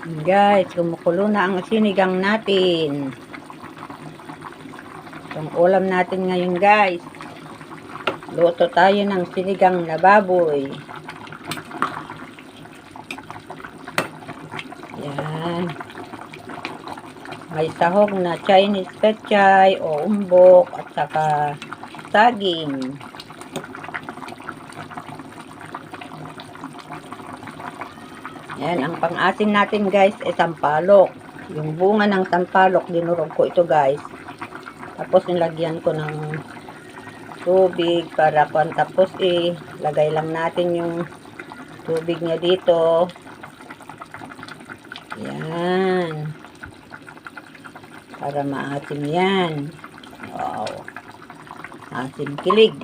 Guys, kumukulo na ang sinigang natin. Itong ulam natin ngayon guys. Luto tayo ng sinigang na baboy. Yan. May sahog na Chinese pechay o umbok at saka saging. Yan, ang pang-asim natin guys ay sampalok. Yung bunga ng sampalok, dinurog ko ito guys. Tapos nilagyan ko ng tubig para kung tapos lagay lang natin yung tubig niya dito. Yan. Para maasim yan. Wow. Asim kilig.